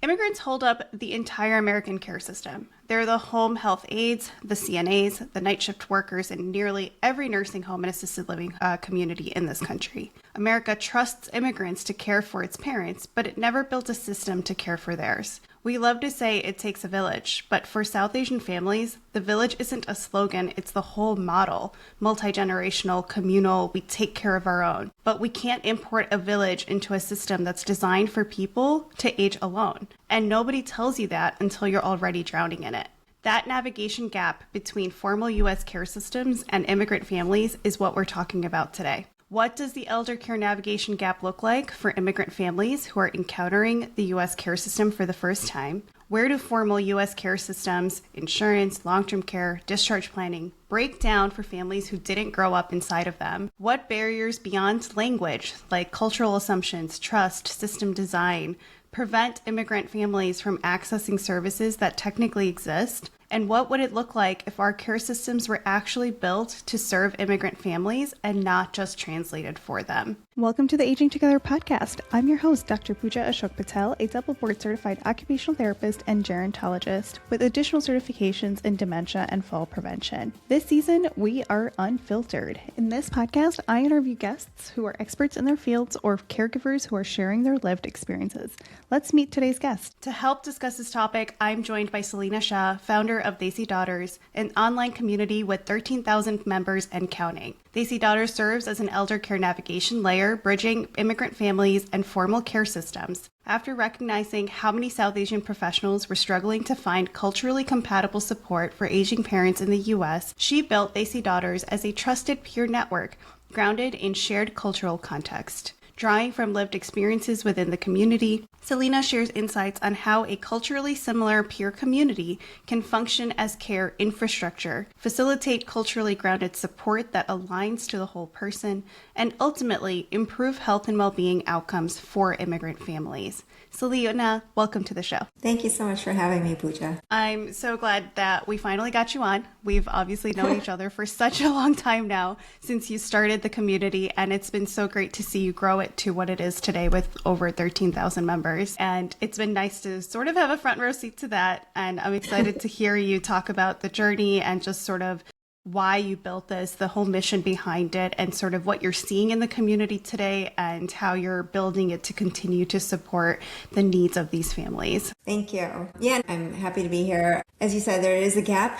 Immigrants hold up the entire American care system. They're the home health aides, the CNAs, the night shift workers in nearly every nursing home and assisted living community in this country. America trusts immigrants to care for its parents, but it never built a system to care for theirs. We love to say it takes a village, but for South Asian families, the village isn't a slogan, it's the whole model. Multi-generational, communal, we take care of our own. But we can't import a village into a system that's designed for people to age alone. And nobody tells you that until you're already drowning in it. That navigation gap between formal U.S. care systems and immigrant families is what we're talking about today. What does the elder care navigation gap look like for immigrant families who are encountering the U.S. care system for the first time? Where do formal U.S. care systems, insurance, long-term care, discharge planning break down for families who didn't grow up inside of them? What barriers beyond language, like cultural assumptions, trust, system design, prevent immigrant families from accessing services that technically exist? And what would it look like if our care systems were actually built to serve immigrant families and not just translated for them? Welcome to the Aging Together podcast. I'm your host, Dr. Pooja Ashok Patel, a double board certified occupational therapist and gerontologist with additional certifications in dementia and fall prevention. This season, we are unfiltered. In this podcast, I interview guests who are experts in their fields or caregivers who are sharing their lived experiences. Let's meet today's guest. To help discuss this topic, I'm joined by Salina Shah, founder of Desi Daughters, an online community with 13,000 members and counting. Desi Daughters serves as an elder care navigation layer, bridging immigrant families and formal care systems. After recognizing how many South Asian professionals were struggling to find culturally compatible support for aging parents in the U.S., she built Desi Daughters as a trusted peer network grounded in shared cultural context. Drawing from lived experiences within the community, Salina shares insights on how a culturally similar peer community can function as care infrastructure, facilitate culturally grounded support that aligns to the whole person, and ultimately improve health and well-being outcomes for immigrant families. Salina, welcome to the show. Thank you so much for having me, Pooja. I'm so glad that we finally got you on. We've obviously known each other for such a long time now since you started the community, and it's been so great to see you grow it to what it is today with over 13,000 members. And it's been nice to sort of have a front row seat to that. And I'm excited to hear you talk about the journey and just sort of why you built this, the whole mission behind it, and sort of what you're seeing in the community today and how you're building it to continue to support the needs of these families. Thank you. Yeah, I'm happy to be here. As you said, there is a gap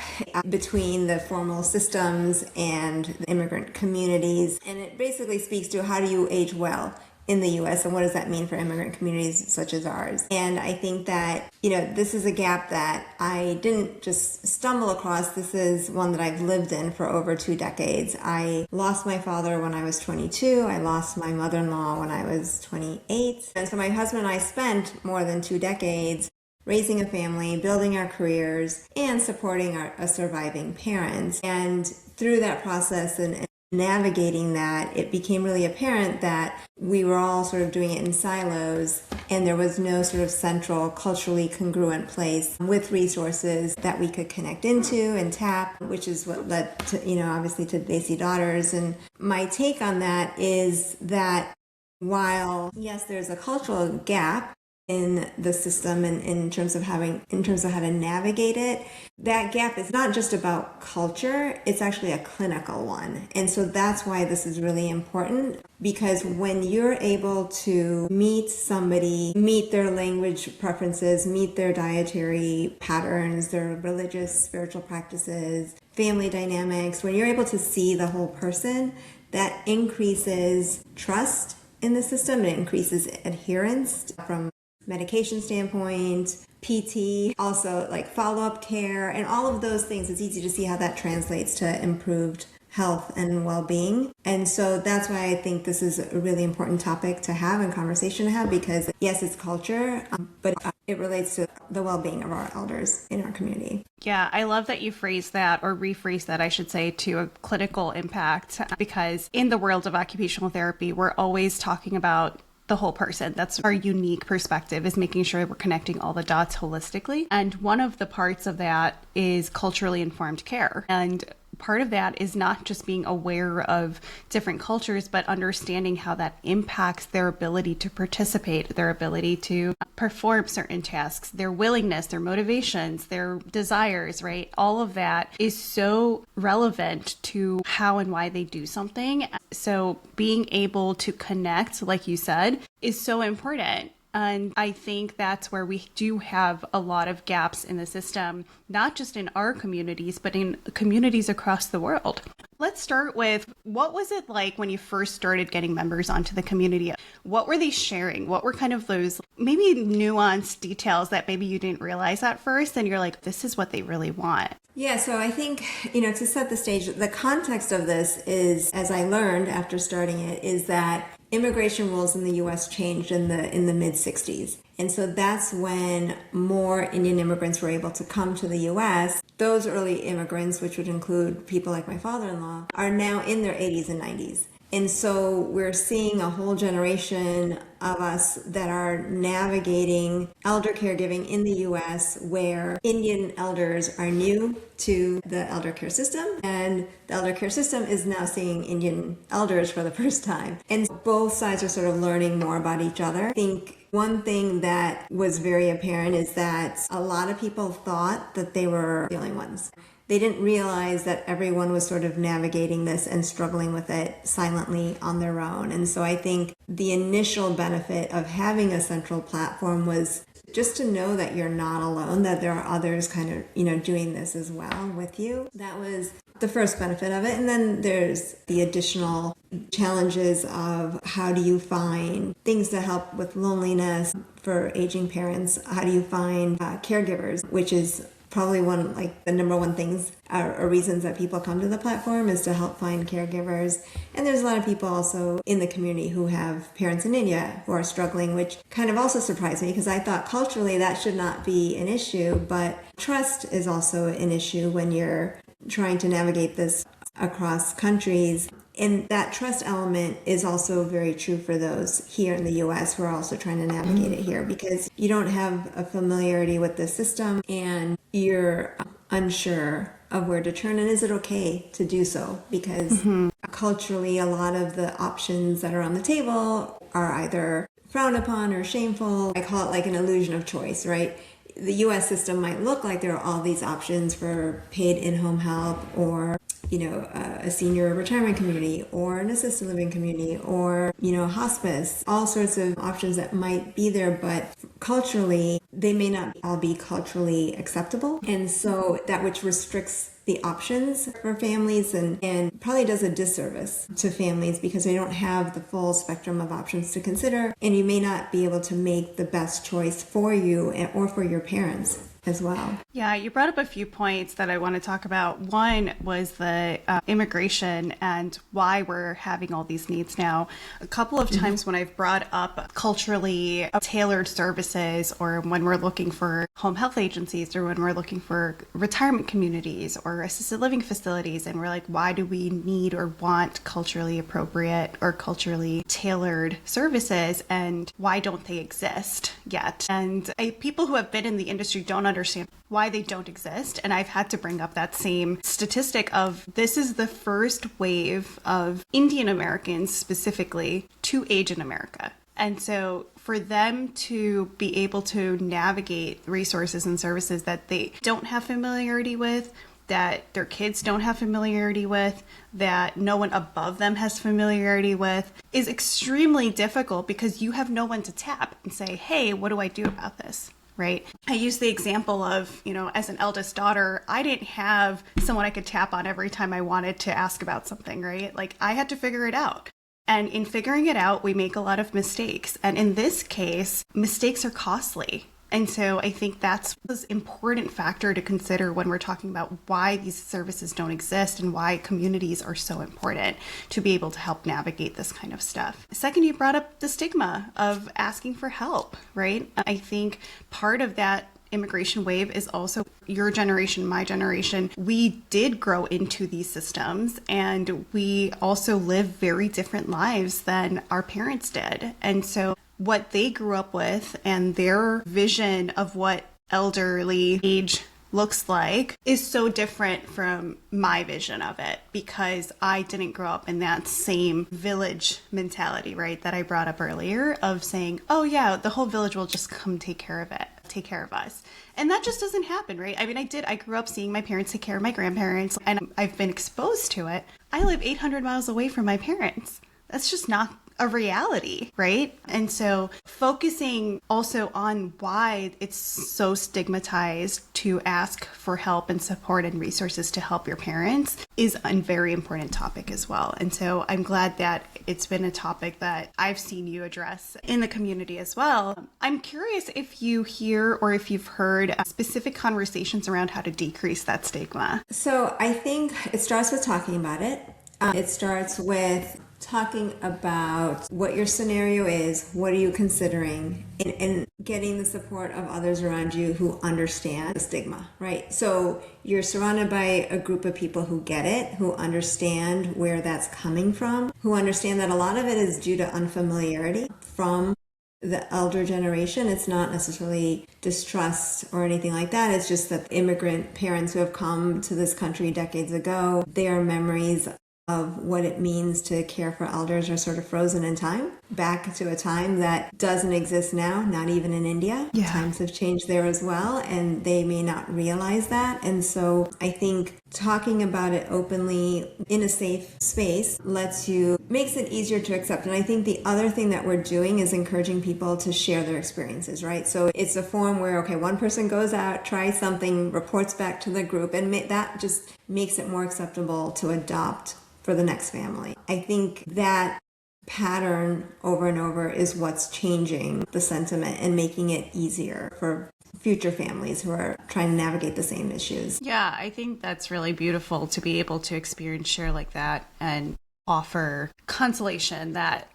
between the formal systems and the immigrant communities, and it basically speaks to how do you age well in the U.S. and what does that mean for immigrant communities such as ours. And I think that, this is a gap that I didn't just stumble across. This is one that I've lived in for over 2 decades. I lost my father when I was 22. I lost my mother-in-law when I was 28. And so my husband and I spent more than 2 decades raising a family, building our careers, and supporting our surviving parents. And through that process and navigating that, it became really apparent that we were all sort of doing it in silos, and there was no sort of central, culturally congruent place with resources that we could connect into and tap, which is what led to, obviously to Desi Daughters. And my take on that is that while, yes, there's a cultural gap in the system and in terms of how to navigate it, that gap is not just about culture, it's actually a clinical one. And so that's why this is really important, because when you're able to meet somebody, meet their language preferences, meet their dietary patterns, their religious, spiritual practices, family dynamics, when you're able to see the whole person, that increases trust in the system, it increases adherence from medication standpoint, PT, also like follow-up care, and all of those things. It's easy to see how that translates to improved health and well-being. And so that's why I think this is a really important topic to have and conversation to have, because yes, it's culture, but it relates to the well-being of our elders in our community. Yeah, I love that you phrase that, or rephrase that, I should say, to a clinical impact, because in the world of occupational therapy, we're always talking about the whole person. That's our unique perspective, is making sure we're connecting all the dots holistically. And one of the parts of that is culturally informed care. And part of that is not just being aware of different cultures, but understanding how that impacts their ability to participate, their ability to perform certain tasks, their willingness, their motivations, their desires, right? All of that is so relevant to how and why they do something. So being able to connect, like you said, is so important. And I think that's where we do have a lot of gaps in the system, not just in our communities, but in communities across the world. Let's start with, what was it like when you first started getting members onto the community? What were they sharing? What were kind of those maybe nuanced details that maybe you didn't realize at first, and you're like, this is what they really want? Yeah, so I think, to set the stage, the context of this is, as I learned after starting it, is that immigration rules in the U.S. changed in the mid-'60s. And so that's when more Indian immigrants were able to come to the U.S. Those early immigrants, which would include people like my father-in-law, are now in their 80s and 90s. And so we're seeing a whole generation of us that are navigating elder caregiving in the U.S., where Indian elders are new to the elder care system, and the elder care system is now seeing Indian elders for the first time. And both sides are sort of learning more about each other. I think one thing that was very apparent is that a lot of people thought that they were the only ones. They didn't realize that everyone was sort of navigating this and struggling with it silently on their own. And so I think the initial benefit of having a central platform was just to know that you're not alone, that there are others kind of, doing this as well with you. That was the first benefit of it. And then there's the additional challenges of, how do you find things to help with loneliness for aging parents? How do you find caregivers, which is probably the number one things or reasons that people come to the platform, is to help find caregivers. And there's a lot of people also in the community who have parents in India who are struggling, which kind of also surprised me, because I thought culturally that should not be an issue, but trust is also an issue when you're trying to navigate this across countries. And that trust element is also very true for those here in the U.S. who are also trying to navigate it here, because you don't have a familiarity with the system and you're unsure of where to turn, and is it okay to do so? Because culturally, a lot of the options that are on the table are either frowned upon or shameful. I call it like an illusion of choice, right? The U.S. system might look like there are all these options for paid in-home help, or a senior retirement community, or an assisted living community, or, hospice, all sorts of options that might be there, but culturally, they may not all be culturally acceptable. And so that which restricts the options for families and probably does a disservice to families, because they don't have the full spectrum of options to consider, and you may not be able to make the best choice for you or for your parents as well. Yeah, you brought up a few points that I want to talk about. One was the immigration and why we're having all these needs now. A couple of times when I've brought up culturally tailored services, or when we're looking for home health agencies, or when we're looking for retirement communities or assisted living facilities, and we're like, why do we need or want culturally appropriate or culturally tailored services, and why don't they exist yet? And people who have been in the industry don't understand why they don't exist. And I've had to bring up that same statistic of, this is the first wave of Indian Americans specifically to age in America. And so for them to be able to navigate resources and services that they don't have familiarity with, that their kids don't have familiarity with, that no one above them has familiarity with, is extremely difficult, because you have no one to tap and say, hey, what do I do about this? Right? I use the example of, as an eldest daughter, I didn't have someone I could tap on every time I wanted to ask about something, right? Like, I had to figure it out. And in figuring it out, we make a lot of mistakes. And in this case, mistakes are costly. And so I think that's an important factor to consider when we're talking about why these services don't exist and why communities are so important to be able to help navigate this kind of stuff. Second, you brought up the stigma of asking for help, right? I think part of that immigration wave is also your generation, my generation. We did grow into these systems, and we also live very different lives than our parents did. And so what they grew up with and their vision of what elderly age looks like is so different from my vision of it, because I didn't grow up in that same village mentality, right, that I brought up earlier of saying, oh yeah, the whole village will just come take care of us. And that just doesn't happen, right? I mean, I grew up seeing my parents take care of my grandparents, and I've been exposed to it. I live 800 miles away from my parents. That's just not a reality, right? And so focusing also on why it's so stigmatized to ask for help and support and resources to help your parents is a very important topic as well. And so I'm glad that it's been a topic that I've seen you address in the community as well. I'm curious if you hear or if you've heard specific conversations around how to decrease that stigma. So I think it starts with talking about it. It starts with talking about what your scenario is, what are you considering, and getting the support of others around you who understand the stigma, right? So you're surrounded by a group of people who get it, who understand where that's coming from, who understand that a lot of it is due to unfamiliarity from the elder generation. It's not necessarily distrust or anything like that. It's just that immigrant parents who have come to this country decades ago, their memories of what it means to care for elders are sort of frozen in time, back to a time that doesn't exist now, not even in India. Yeah. Times have changed there as well, and they may not realize that. And so I think talking about it openly in a safe space makes it easier to accept. And I think the other thing that we're doing is encouraging people to share their experiences, right? So it's a forum where, okay, one person goes out, tries something, reports back to the group, and that just makes it more acceptable to adopt for the next family. I think that pattern over and over is what's changing the sentiment and making it easier for future families who are trying to navigate the same issues. Yeah, I think that's really beautiful to be able to experience share like that and offer consolation that,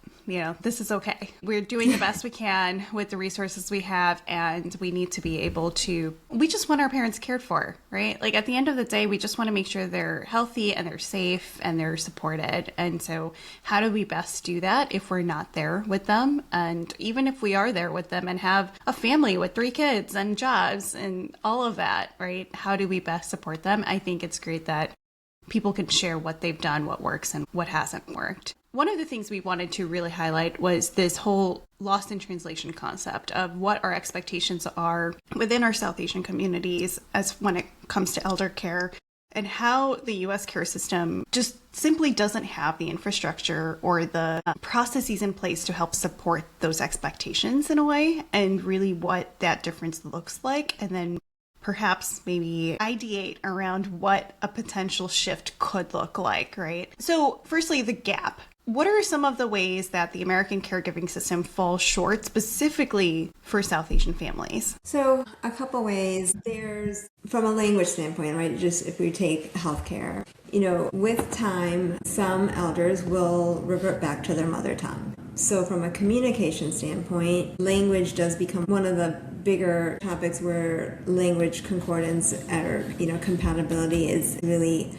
this is okay. We're doing the best we can with the resources we have, and we need to be able to, we just want our parents cared for, right? Like at the end of the day, we just want to make sure they're healthy and they're safe and they're supported. And so how do we best do that if we're not there with them? And even if we are there with them and have a family with 3 kids and jobs and all of that, right? How do we best support them? I think it's great that people can share what they've done, what works and what hasn't worked. One of the things we wanted to really highlight was this whole lost in translation concept of what our expectations are within our South Asian communities as when it comes to elder care, and how the U.S. care system just simply doesn't have the infrastructure or the processes in place to help support those expectations in a way, and really what that difference looks like, and then perhaps maybe ideate around what a potential shift could look like, right? So firstly, the gap. What are some of the ways that the American caregiving system falls short specifically for South Asian families? So a couple ways. There's, from a language standpoint, right, just if we take healthcare, with time, some elders will revert back to their mother tongue. So from a communication standpoint, language does become one of the bigger topics where language concordance or, compatibility is really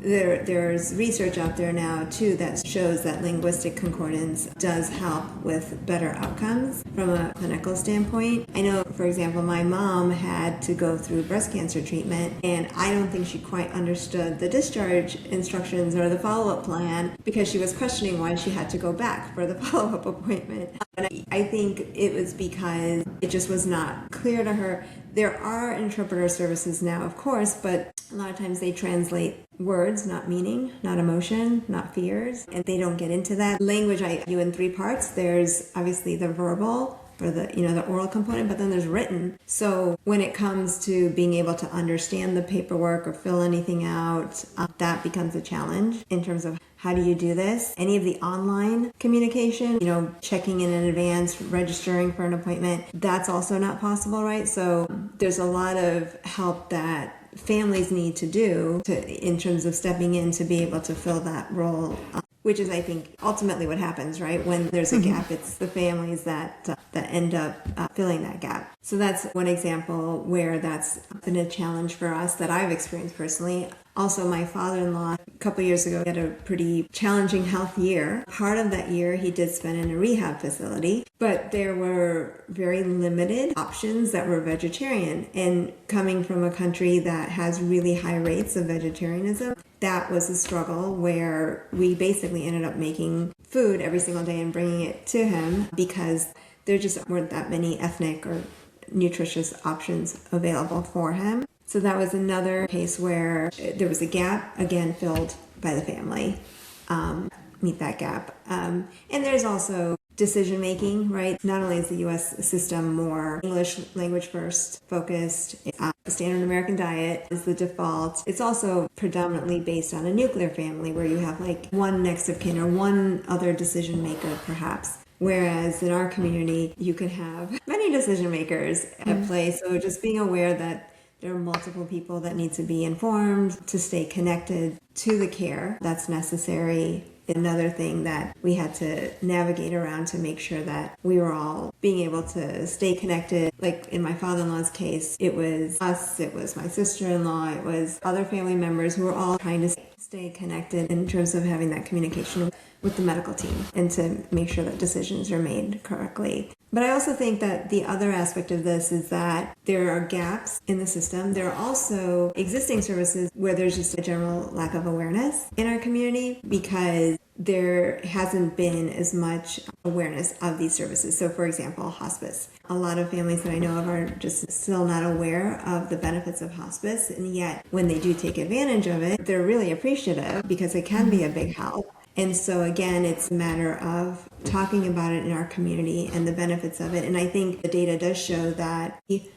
There's research out there now, too, that shows that linguistic concordance does help with better outcomes from a clinical standpoint. I know, for example, my mom had to go through breast cancer treatment, and I don't think she quite understood the discharge instructions or the follow-up plan because she was questioning why she had to go back for the follow-up appointment. And I think it was because it just was not clear to her. There are interpreter services now, of course, but a lot of times they translate words, not meaning, not emotion, not fears, and they don't get into that. Language I do in 3 parts. There's obviously the verbal, for the oral component, but then there's written. So when it comes to being able to understand the paperwork or fill anything out, that becomes a challenge in terms of how do you do this? Any of the online communication, checking in advance, registering for an appointment, that's also not possible, right? So there's a lot of help that families need to do in terms of stepping in to be able to fill that role, which is, I think, ultimately what happens, right? When there's a gap, it's the families that end up filling that gap. So that's one example where that's been a challenge for us that I've experienced personally. Also, my father-in-law, a couple years ago, had a pretty challenging health year. Part of that year, he did spend in a rehab facility, but there were very limited options that were vegetarian. And coming from a country that has really high rates of vegetarianism, that was a struggle where we basically ended up making food every single day and bringing it to him because there just weren't that many ethnic or nutritious options available for him. So that was another case where there was a gap, again, filled by the family, meet that gap. And there's also decision making, right? Not only is the U.S. system more English language first focused, the standard American diet is the default. It's also predominantly based on a nuclear family where you have like one next of kin or one other decision maker, perhaps. Whereas in our community, you can have many decision makers at play. So just being aware that there are multiple people that need to be informed to stay connected to the care that's necessary. Another thing that we had to navigate around to make sure that we were all being able to stay connected. Like in my father-in-law's case, it was us, it was my sister-in-law, it was other family members who were all trying to stay connected in terms of having that communication with the medical team and to make sure that decisions are made correctly. But I also think that the other aspect of this is that there are gaps in the system. There are also existing services where there's just a general lack of awareness in our community because there hasn't been as much awareness of these services. So for example, hospice. A lot of families that I know of are just still not aware of the benefits of hospice, and yet when they do take advantage of it, they're really appreciative because it can be a big help. And so again, it's a matter of talking about it in our community and the benefits of it. And I think the data does show that we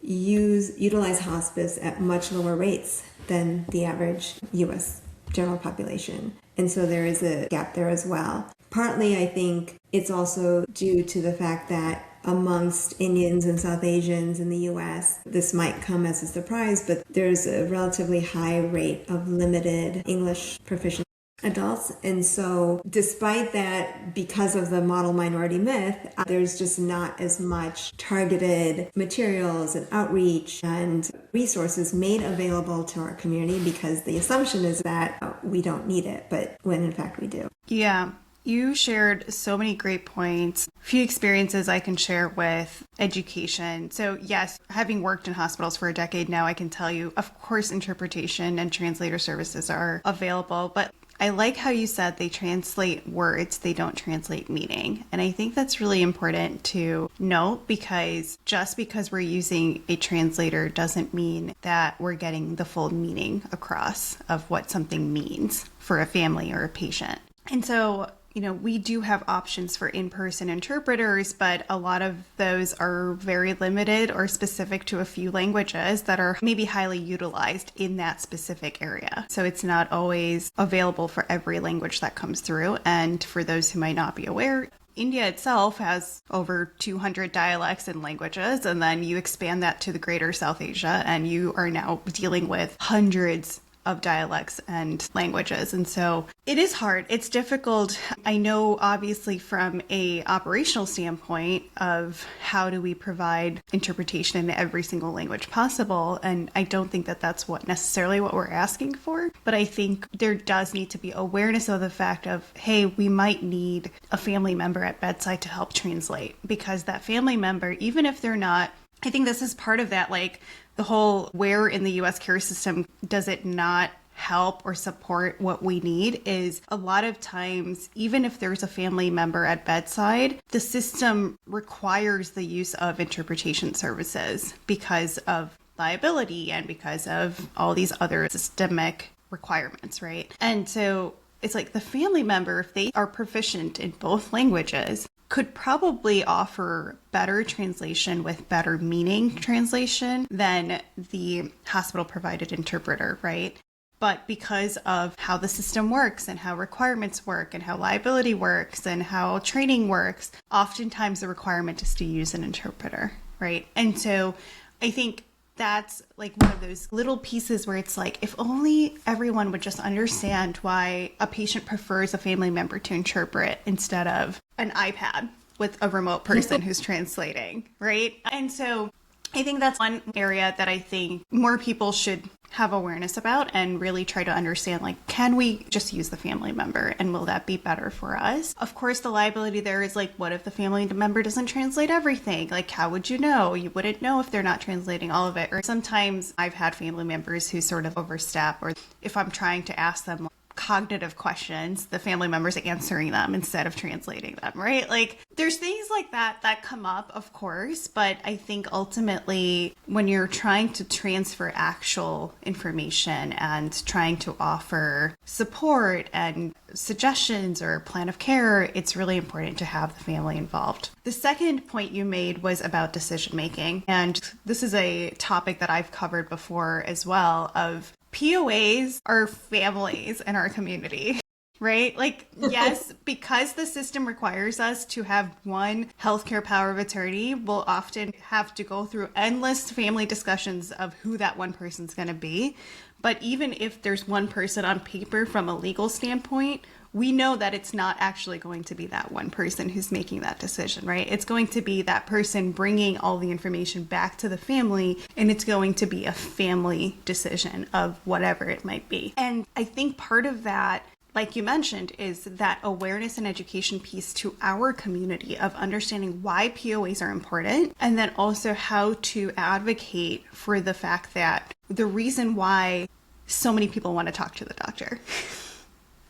utilize hospice at much lower rates than the average U.S. general population. And so there is a gap there as well. Partly, I think it's also due to the fact that amongst Indians and South Asians in the U.S., this might come as a surprise, but there's a relatively high rate of limited English proficiency adults. And so despite that, because of the model minority myth, there's just not as much targeted materials and outreach and resources made available to our community because the assumption is that we don't need it, but when in fact we do. Yeah. You shared so many great points, a few experiences I can share with education. So yes, having worked in hospitals for a decade now, I can tell you, of course, interpretation and translator services are available, but I like how you said they translate words, they don't translate meaning. And I think that's really important to note because just because we're using a translator doesn't mean that we're getting the full meaning across of what something means for a family or a patient. And so, we do have options for in-person interpreters, but a lot of those are very limited or specific to a few languages that are maybe highly utilized in that specific area. So it's not always available for every language that comes through. And for those who might not be aware, India itself has over 200 dialects and languages, and then you expand that to the greater South Asia, and you are now dealing with hundreds of dialects and languages. And so it is hard. It's difficult. I know obviously from a operational standpoint of how do we provide interpretation in every single language possible. And I don't think that that's necessarily what we're asking for. But I think there does need to be awareness of the fact of, hey, we might need a family member at bedside to help translate, because that family member, even if they're not, I think this is part of that, like the whole where in the U.S. care system does it not help or support what we need is a lot of times, even if there's a family member at bedside, the system requires the use of interpretation services because of liability and because of all these other systemic requirements, right? And so it's like the family member, if they are proficient in both languages, could probably offer better translation with better meaning translation than the hospital provided interpreter, right? But because of how the system works and how requirements work and how liability works and how training works, oftentimes the requirement is to use an interpreter, right? And so I think that's like one of those little pieces where it's like, if only everyone would just understand why a patient prefers a family member to interpret instead of an iPad with a remote person who's translating, right? And so I think that's one area that I think more people should have awareness about and really try to understand, like, can we just use the family member and will that be better for us? Of course, the liability there is like, what if the family member doesn't translate everything? Like, how would you know? You wouldn't know if they're not translating all of it. Or sometimes I've had family members who sort of overstep, or if I'm trying to ask them cognitive questions, the family members answering them instead of translating them, right? Like, there's things like that come up, of course, but I think ultimately when you're trying to transfer actual information and trying to offer support and suggestions or plan of care, it's really important to have the family involved. The second point you made was about decision making, and this is a topic that I've covered before as well, of POAs are families in our community, right? Like, yes, because the system requires us to have one healthcare power of attorney, we'll often have to go through endless family discussions of who that one person's going to be. But even if there's one person on paper from a legal standpoint, we know that it's not actually going to be that one person who's making that decision, right? It's going to be that person bringing all the information back to the family, and it's going to be a family decision of whatever it might be. And I think part of that, like you mentioned, is that awareness and education piece to our community of understanding why POAs are important, and then also how to advocate for the fact that the reason why so many people want to talk to the doctor.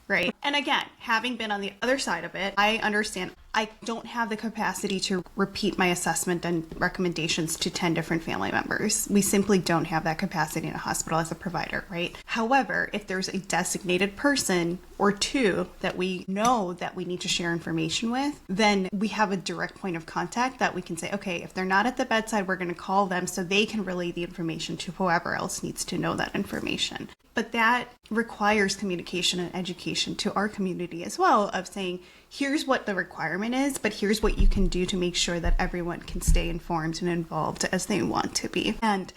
Right. And again, having been on the other side of it, I understand I don't have the capacity to repeat my assessment and recommendations to 10 different family members. We simply don't have that capacity in a hospital as a provider, right? However, if there's a designated person or two that we know that we need to share information with, then we have a direct point of contact that we can say, okay, if they're not at the bedside, we're going to call them so they can relay the information to whoever else needs to know that information. But that requires communication and education to our community as well, of saying, here's what the requirement is, but here's what you can do to make sure that everyone can stay informed and involved as they want to be. And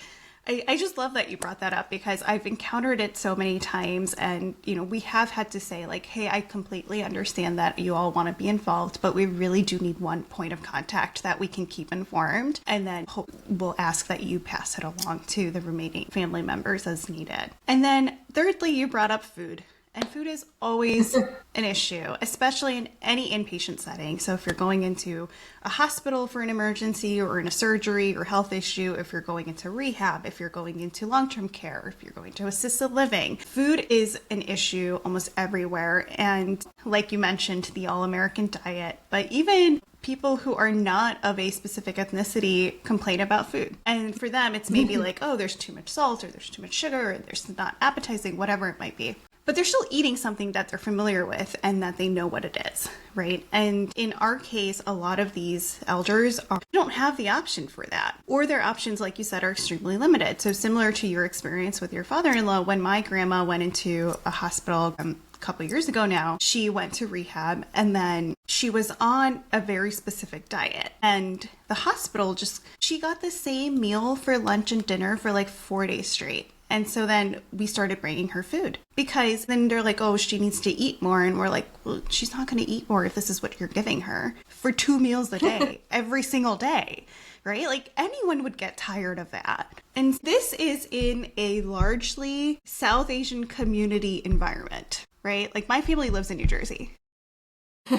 I just love that you brought that up, because I've encountered it so many times, and we have had to say, like, hey, I completely understand that you all want to be involved, but we really do need one point of contact that we can keep informed, and then we'll ask that you pass it along to the remaining family members as needed. And then thirdly, you brought up food. And food is always an issue, especially in any inpatient setting. So if you're going into a hospital for an emergency or in a surgery or health issue, if you're going into rehab, if you're going into long-term care, if you're going to assisted living, food is an issue almost everywhere. And like you mentioned, the all-American diet, but even people who are not of a specific ethnicity complain about food. And for them, it's maybe like, oh, there's too much salt, or there's too much sugar, or there's not appetizing, whatever it might be. But they're still eating something that they're familiar with and that they know what it is, right? And in our case, a lot of these elders don't have the option for that. Or their options, like you said, are extremely limited. So similar to your experience with your father-in-law, when my grandma went into a hospital a couple years ago now, she went to rehab, and then she was on a very specific diet. And the hospital she got the same meal for lunch and dinner for like 4 days straight. And so then we started bringing her food, because then they're like, oh, she needs to eat more. And we're like, well, she's not going to eat more if this is what you're giving her for 2 meals a day, every single day, right? Like, anyone would get tired of that. And this is in a largely South Asian community environment, right? Like, my family lives in New Jersey.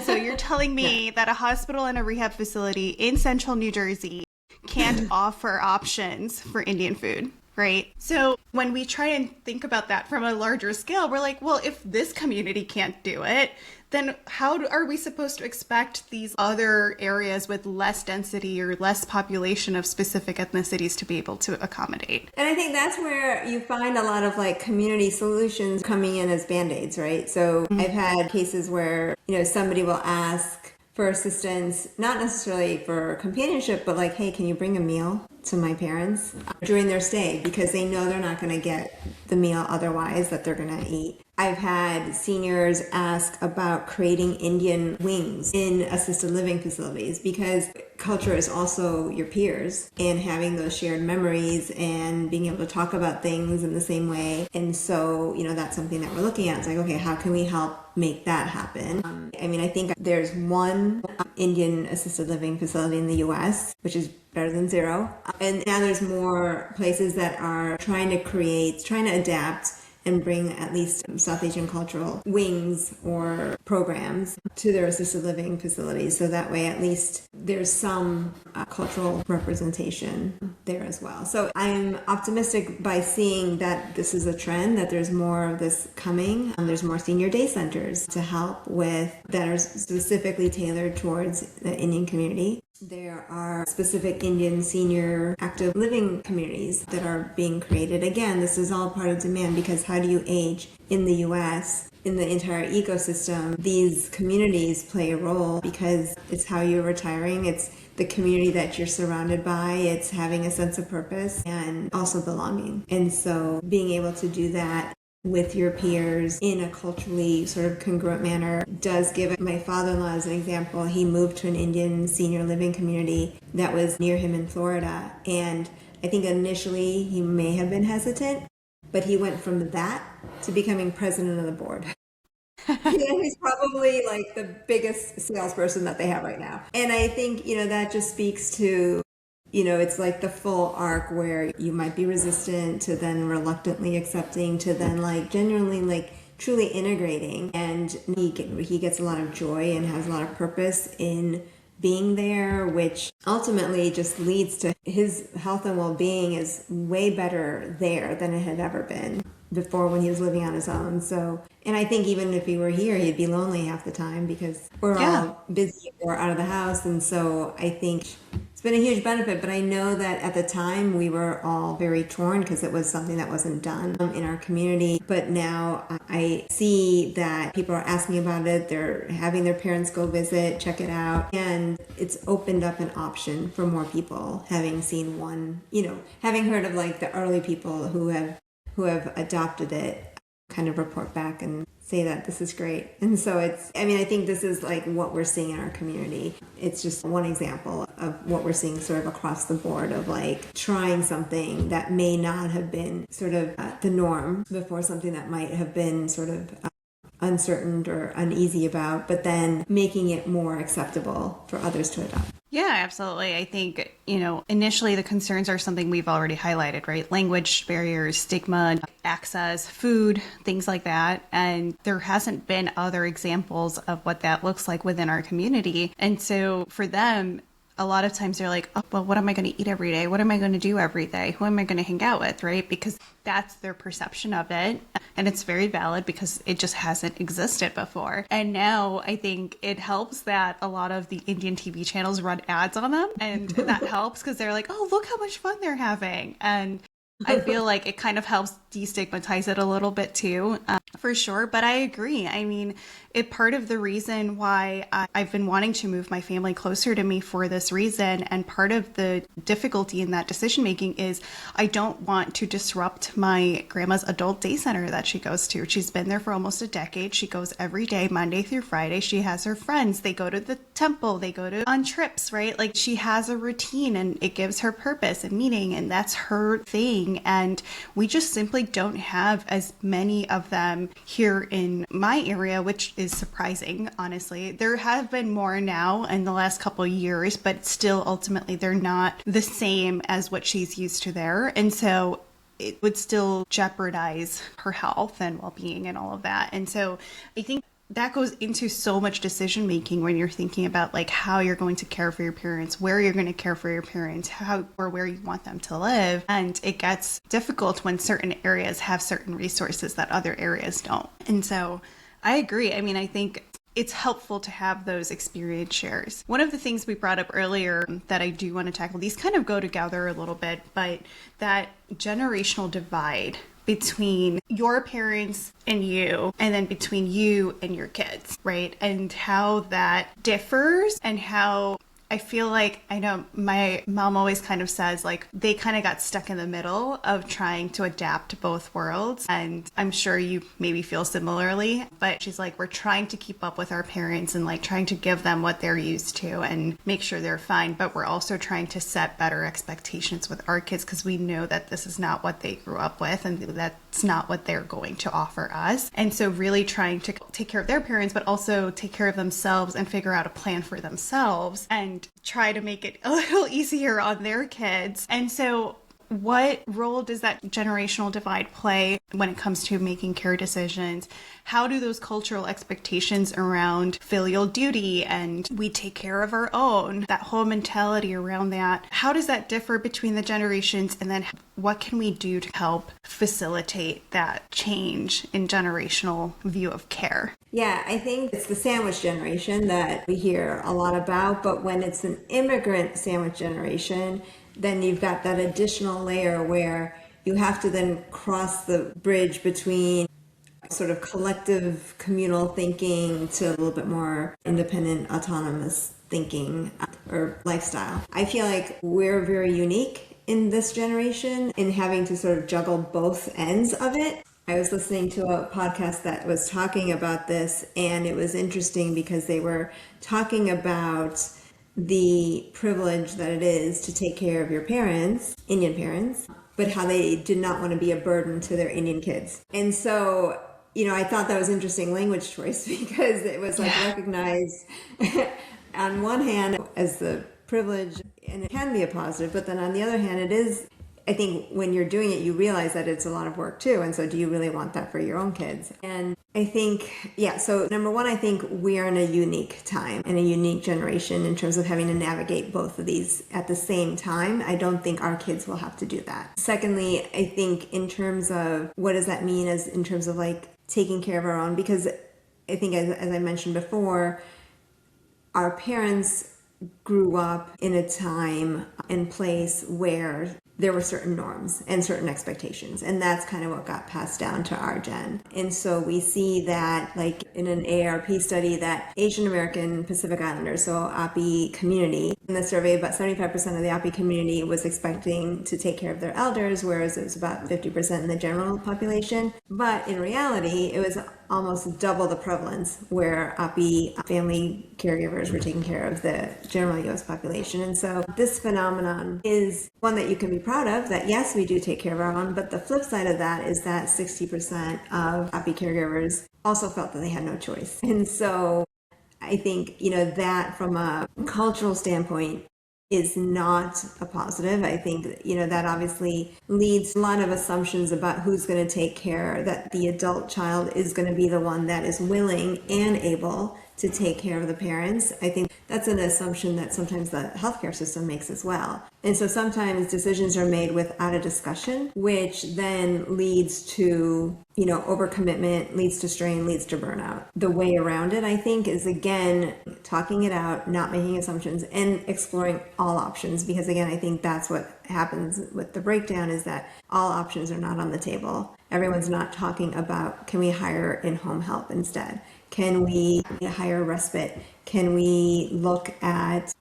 So you're telling me that a hospital and a rehab facility in central New Jersey can't offer options for Indian food? Right? So when we try and think about that from a larger scale, we're like, well, if this community can't do it, then how are we supposed to expect these other areas with less density or less population of specific ethnicities to be able to accommodate? And I think that's where you find a lot of like community solutions coming in as Band-Aids, right? So I've had cases where, somebody will ask for assistance, not necessarily for companionship, but like, hey, can you bring a meal to my parents during their stay, because they know they're not going to get the meal otherwise that they're going to eat. I've had seniors ask about creating Indian wings in assisted living facilities, because culture is also your peers, and having those shared memories and being able to talk about things in the same way. And so, that's something that we're looking at. It's like, okay, how can we help make that happen? I think there's one Indian assisted living facility in the US, which is better than zero. And now there's more places that are trying to adapt and bring at least South Asian cultural wings or programs to their assisted living facilities. So that way, at least there's some cultural representation there as well. So I'm optimistic by seeing that this is a trend, that there's more of this coming. There's more senior day centers to help with that are specifically tailored towards the Indian community. There are specific Indian senior active living communities that are being created. Again, this is all part of demand, because how do you age in the U.S., in the entire ecosystem? These communities play a role because it's how you're retiring. It's the community that you're surrounded by. It's having a sense of purpose and also belonging. And so being able to do that with your peers in a culturally sort of congruent manner does give. My father-in-law as an example, he moved to an Indian senior living community that was near him in Florida, and I think initially he may have been hesitant, but he went from that to becoming president of the board. He's probably like the biggest salesperson that they have right now. And I think, that just speaks to, it's like the full arc where you might be resistant to then reluctantly accepting to then like genuinely like truly integrating. And he gets a lot of joy and has a lot of purpose in being there, which ultimately just leads to his health and well-being is way better there than it had ever been before when he was living on his own. So, and I think even if he were here, he'd be lonely half the time because we're all busy or out of the house. And so I think it's been a huge benefit, but I know that at the time we were all very torn because it was something that wasn't done in our community. But now I see that people are asking about it. They're having their parents go visit, check it out. And it's opened up an option for more people, having seen one, having heard of like the early people who have adopted it, kind of report back and say that this is great. And so I think this is like what we're seeing in our community. It's just one example of what we're seeing sort of across the board of like trying something that may not have been sort of the norm before, something that might have been sort of uncertain or uneasy about, but then making it more acceptable for others to adopt. Yeah, absolutely. I think, initially the concerns are something we've already highlighted, right? Language barriers, stigma, access, food, things like that. And there hasn't been other examples of what that looks like within our community. And so for them, a lot of times they're like, oh, well, what am I going to eat every day? What am I going to do every day? Who am I going to hang out with, right? Because that's their perception of it. And it's very valid because it just hasn't existed before. And now I think it helps that a lot of the Indian TV channels run ads on them. And that helps because they're like, oh, look how much fun they're having. And I feel like it kind of helps destigmatize it a little bit too, for sure. But I agree. I mean, part of the reason why I've been wanting to move my family closer to me for this reason, and part of the difficulty in that decision making is I don't want to disrupt my grandma's adult day center that she goes to. She's been there for almost a decade. She goes every day, Monday through Friday. She has her friends. They go to the temple. They go on trips, right? Like she has a routine and it gives her purpose and meaning, and that's her thing. And we just simply don't have as many of them here in my area, which is surprising, honestly. There have been more now in the last couple of years, but still ultimately they're not the same as what she's used to there. And so it would still jeopardize her health and well-being and all of that. And so I think that goes into so much decision making when you're thinking about like how you're going to care for your parents, where you're going to care for your parents, how or where you want them to live. And it gets difficult when certain areas have certain resources that other areas don't. And so I agree. I mean, I think it's helpful to have those experience shares. One of the things we brought up earlier that I do want to tackle, these kind of go together a little bit, but that generational divide between your parents and you, and then between you and your kids, right? And how that differs, and how I feel like, I know my mom always kind of says like they kind of got stuck in the middle of trying to adapt to both worlds. And I'm sure you maybe feel similarly, but she's like, we're trying to keep up with our parents and like trying to give them what they're used to and make sure they're fine. But we're also trying to set better expectations with our kids because we know that this is not what they grew up with and that's not what they're going to offer us. And so really trying to take care of their parents, but also take care of themselves and figure out a plan for themselves and try to make it a little easier on their kids. And so what role does that generational divide play when it comes to making care decisions? How do those cultural expectations around filial duty and we take care of our own, that whole mentality around that, how does that differ between the generations? And then what can we do to help facilitate that change in generational view of care? Yeah, I think it's the sandwich generation that we hear a lot about, but when it's an immigrant sandwich generation, then you've got that additional layer where you have to then cross the bridge between sort of collective communal thinking to a little bit more independent, autonomous thinking or lifestyle. I feel like we're very unique in this generation in having to sort of juggle both ends of it. I was listening to a podcast that was talking about this, and it was interesting because they were talking about the privilege that it is to take care of your parents, Indian parents, but how they did not want to be a burden to their Indian kids. And so, I thought that was interesting language choice because it was like recognized on one hand as the privilege, and it can be a positive, but then on the other hand, it is, I think when you're doing it, you realize that it's a lot of work too. And so do you really want that for your own kids? And I think, so number one, I think we are in a unique time and a unique generation in terms of having to navigate both of these at the same time. I don't think our kids will have to do that. Secondly, I think in terms of what does that mean as in terms of like taking care of our own, because I think as I mentioned before, our parents grew up in a time and place where there were certain norms and certain expectations. And that's kind of what got passed down to our gen. And so we see that like in an AARP study that Asian American Pacific Islanders, so API community, in the survey about 75% of the API community was expecting to take care of their elders, whereas it was about 50% in the general population. But in reality, it was almost double the prevalence where API family caregivers were taking care of the general US population. And so this phenomenon is one that you can be proud of, that yes, we do take care of our own, but the flip side of that is that 60% of API caregivers also felt that they had no choice. And so I think, that from a cultural standpoint is not a positive. I think, that obviously leads a lot of assumptions about who's going to take care, that the adult child is going to be the one that is willing and able to take care of the parents. I think that's an assumption that sometimes the healthcare system makes as well. And so sometimes decisions are made without a discussion, which then leads to, overcommitment, leads to strain, leads to burnout. The way around it, I think, is again, talking it out, not making assumptions, and exploring all options. Because again, I think that's what happens with the breakdown is that all options are not on the table. Everyone's not talking about, can we hire in-home help instead? Can we hire respite? Can we look at,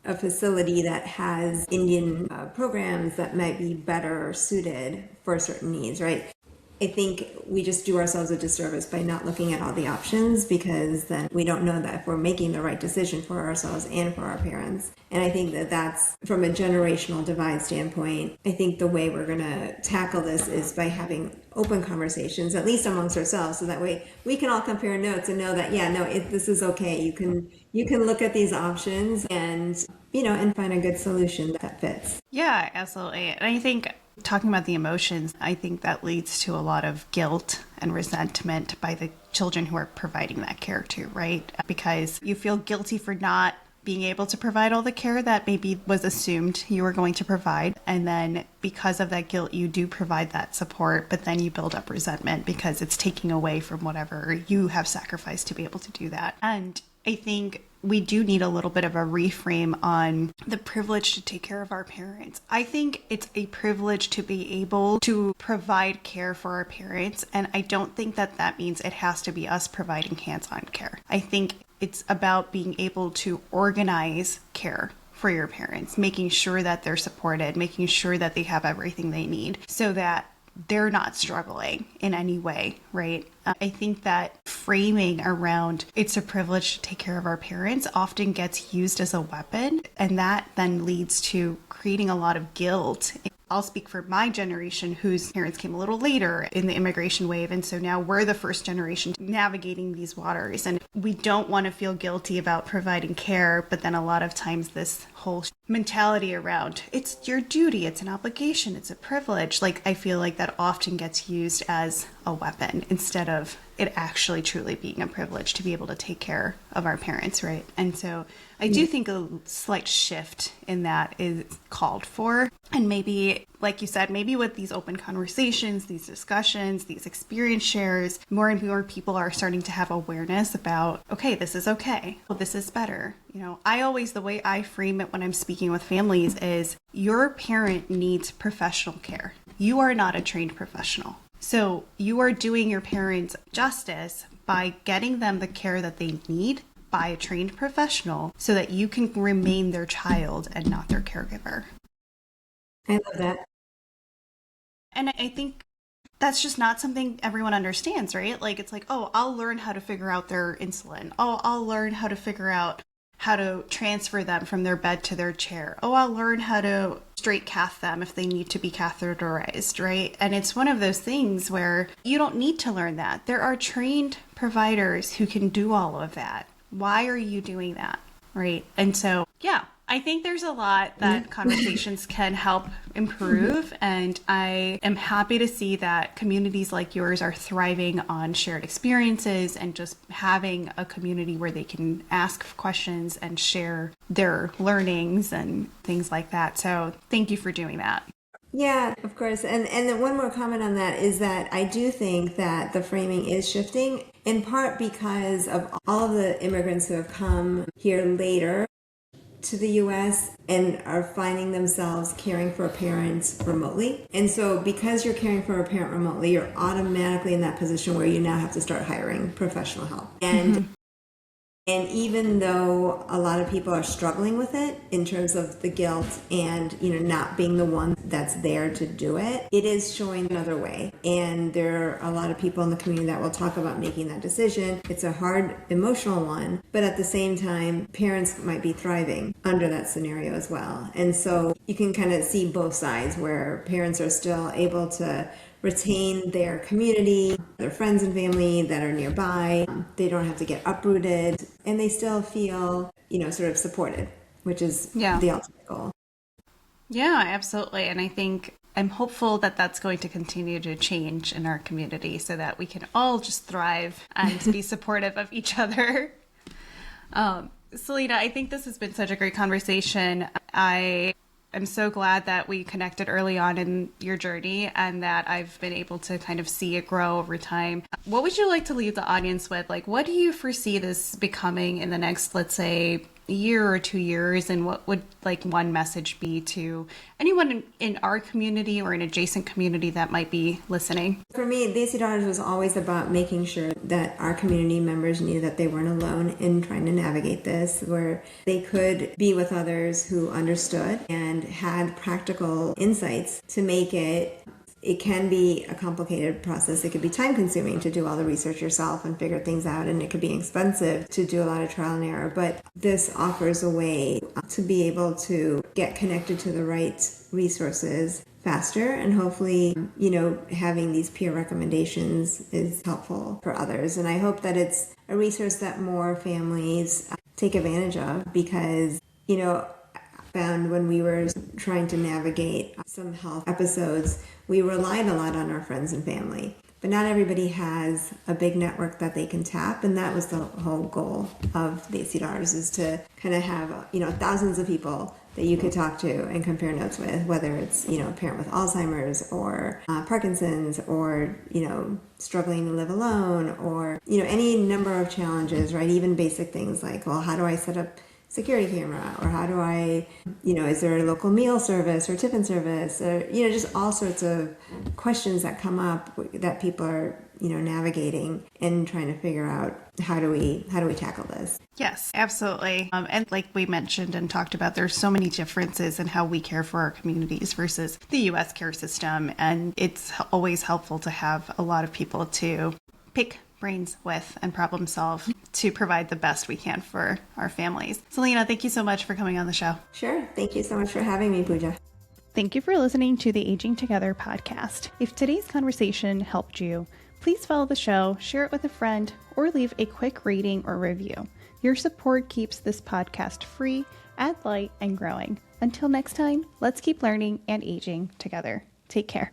a facility that has Indian programs that might be better suited for certain needs, right? I think we just do ourselves a disservice by not looking at all the options, because then we don't know that if we're making the right decision for ourselves and for our parents. And I think that that's, from a generational divide standpoint, I think the way we're going to tackle this is by having open conversations, at least amongst ourselves, so that way we can all compare notes and know that, this is okay. You can look at these options and, and find a good solution that fits. Yeah, absolutely. And I think talking about the emotions, I think that leads to a lot of guilt and resentment by the children who are providing that care too, right? Because you feel guilty for not being able to provide all the care that maybe was assumed you were going to provide. And then because of that guilt, you do provide that support, but then you build up resentment because it's taking away from whatever you have sacrificed to be able to do that. And I think we do need a little bit of a reframe on the privilege to take care of our parents. I think it's a privilege to be able to provide care for our parents. And I don't think that that means it has to be us providing hands-on care. I think it's about being able to organize care for your parents, making sure that they're supported, making sure that they have everything they need so that they're not struggling in any way, right? I think that framing around it's a privilege to take care of our parents often gets used as a weapon, and that then leads to creating a lot of guilt I'll speak for my generation whose parents came a little later in the immigration wave. And so now we're the first generation navigating these waters. And we don't want to feel guilty about providing care. But then a lot of times this whole mentality around it's your duty, it's an obligation, it's a privilege. Like, I feel like that often gets used as a weapon instead of it actually truly being a privilege to be able to take care of our parents, right? And so I do think a slight shift in that is called for. And maybe, like you said, maybe with these open conversations, these discussions, these experience shares, more and more people are starting to have awareness about, okay, this is okay. Well, this is better. You know, the way I frame it when I'm speaking with families is your parent needs professional care. You are not a trained professional. So you are doing your parents justice by getting them the care that they need by a trained professional so that you can remain their child and not their caregiver. I love that. And I think that's just not something everyone understands, right? Like, it's like, oh, I'll learn how to figure out their insulin. Oh, I'll learn how to figure out how to transfer them from their bed to their chair. Oh, I'll learn how to straight cath them if they need to be catheterized, right? And it's one of those things where you don't need to learn that. There are trained providers who can do all of that. Why are you doing that, right? And so, yeah, I think there's a lot that conversations can help improve. And I am happy to see that communities like yours are thriving on shared experiences and just having a community where they can ask questions and share their learnings and things like that. So thank you for doing that. Yeah, of course. And then one more comment on that is that I do think that the framing is shifting, in part because of all of the immigrants who have come here later to the US and are finding themselves caring for a parent remotely. And so because you're caring for a parent remotely, you're automatically in that position where you now have to start hiring professional help. And even though a lot of people are struggling with it in terms of the guilt and, not being the one that's there to do it, it is showing another way. And there are a lot of people in the community that will talk about making that decision. It's a hard emotional one, but at the same time, parents might be thriving under that scenario as well. And so you can kind of see both sides where parents are still able to retain their community, their friends and family that are nearby. They don't have to get uprooted, and they still feel, sort of supported, which is the ultimate goal. Yeah, absolutely. And I think I'm hopeful that that's going to continue to change in our community so that we can all just thrive and be supportive of each other. Salina, I think this has been such a great conversation. I'm so glad that we connected early on in your journey and that I've been able to kind of see it grow over time. What would you like to leave the audience with? Like, what do you foresee this becoming in the next, let's say, year or 2 years? And what would one message be to anyone in our community or an adjacent community that might be listening? For me, the AC Daughters was always about making sure that our community members knew that they weren't alone in trying to navigate this, where they could be with others who understood and had practical insights to make it. It can be a complicated process. It could be time consuming to do all the research yourself and figure things out, and it could be expensive to do a lot of trial and error. But this offers a way to be able to get connected to the right resources faster, and hopefully, having these peer recommendations is helpful for others. And I hope that it's a resource that more families take advantage of, because, found when we were trying to navigate some health episodes, we relied a lot on our friends and family. But not everybody has a big network that they can tap, and that was the whole goal of the AC Daughters, is to kind of have thousands of people that you could talk to and compare notes with, whether it's a parent with Alzheimer's or Parkinson's, or struggling to live alone, or any number of challenges, right? Even basic things like, well, how do I set up security camera, or how do I, is there a local meal service or tiffin service, or, just all sorts of questions that come up that people are, navigating and trying to figure out how do we tackle this. Yes, absolutely. And like we mentioned and talked about, there's so many differences in how we care for our communities versus the U.S. care system. And it's always helpful to have a lot of people to pick brains with and problem solve to provide the best we can for our families. Salina, thank you so much for coming on the show. Sure. Thank you so much for having me, Pooja. Thank you for listening to the Aging Together podcast. If today's conversation helped you, please follow the show, share it with a friend, or leave a quick rating or review. Your support keeps this podcast free, ad light, and growing. Until next time, let's keep learning and aging together. Take care.